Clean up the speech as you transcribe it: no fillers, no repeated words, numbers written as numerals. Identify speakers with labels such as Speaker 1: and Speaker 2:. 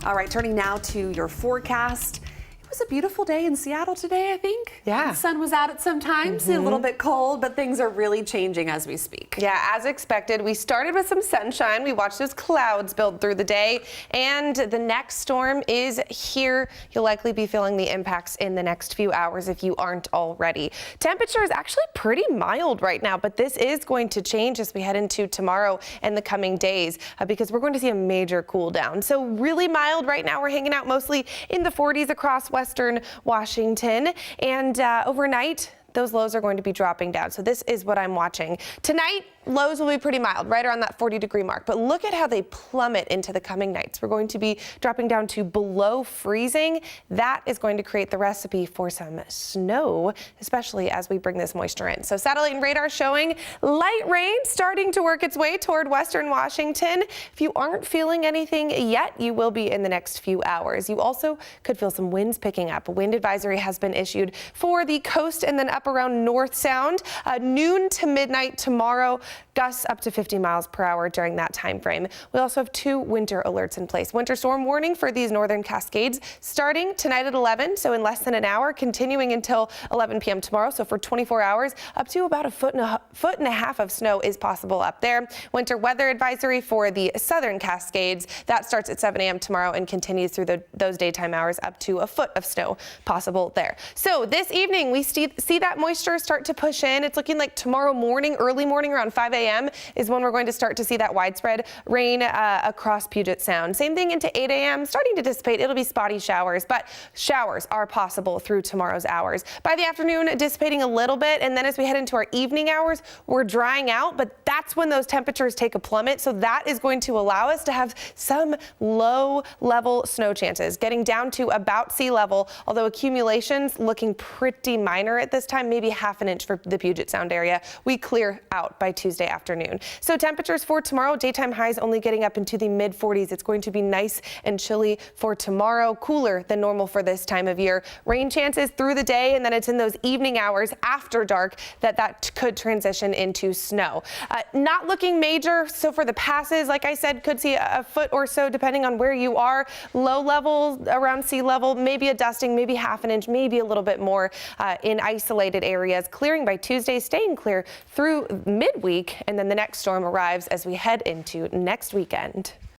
Speaker 1: All right, turning now to your forecast. It was a beautiful day in Seattle today, I think.
Speaker 2: Yeah.
Speaker 1: The sun was out at some times, a little bit cold, but things are really changing as we speak.
Speaker 2: Yeah, as expected, we started with some sunshine. We watched those clouds build through the day, and the next storm is here. You'll likely be feeling the impacts in the next few hours if you aren't already. Temperature is actually pretty mild right now, but this is going to change as we head into tomorrow and the coming days because we're going to see a major cool down. So really mild right now. We're hanging out mostly in the 40s across Western Washington, and overnight, those lows are going to be dropping down. So this is what I'm watching. Tonight, lows will be pretty mild, right around that 40-degree mark. But look at how they plummet into the coming nights. We're going to be dropping down to below freezing. That is going to create the recipe for some snow, especially as we bring this moisture in. So satellite and radar showing light rain starting to work its way toward Western Washington. If you aren't feeling anything yet, you will be in the next few hours. You also could feel some winds picking up. A wind advisory has been issued for the coast and then up around North Sound. Noon to midnight tomorrow, gusts up to 50 miles per hour during that time frame. We also have 2 winter alerts in place. Winter storm warning for these northern Cascades starting tonight at 11, so in less than an hour, continuing until 11 p.m. tomorrow. So for 24 hours, up to about a foot and a half of snow is possible up there. Winter weather advisory for the southern Cascades. That starts at 7 a.m. tomorrow and continues through those daytime hours, up to a foot of snow possible there. So this evening, we see that moisture start to push in. It's looking like tomorrow morning, early morning around 5 a.m. is when we're going to start to see that widespread rain across Puget Sound. Same thing into 8 a.m. starting to dissipate. It'll be spotty showers, but showers are possible through tomorrow's hours. By the afternoon, dissipating a little bit, and then as we head into our evening hours, we're drying out, but that's when those temperatures take a plummet. So that is going to allow us to have some low-level snow chances, getting down to about sea level, although accumulations looking pretty minor at this time, maybe half an inch for the Puget Sound area. We clear out by Tuesday afternoon. So temperatures for tomorrow, daytime highs only getting up into the mid-40s. It's going to be nice and chilly for tomorrow, cooler than normal for this time of year. Rain chances through the day, and then it's in those evening hours after dark that could transition into snow. Not looking major, so for the passes, like I said, could see a foot or so depending on where you are. Low level around sea level, maybe a dusting, maybe half an inch, maybe a little bit more in isolated areas. Clearing by Tuesday, staying clear through midweek, and then the next storm arrives as we head into next weekend.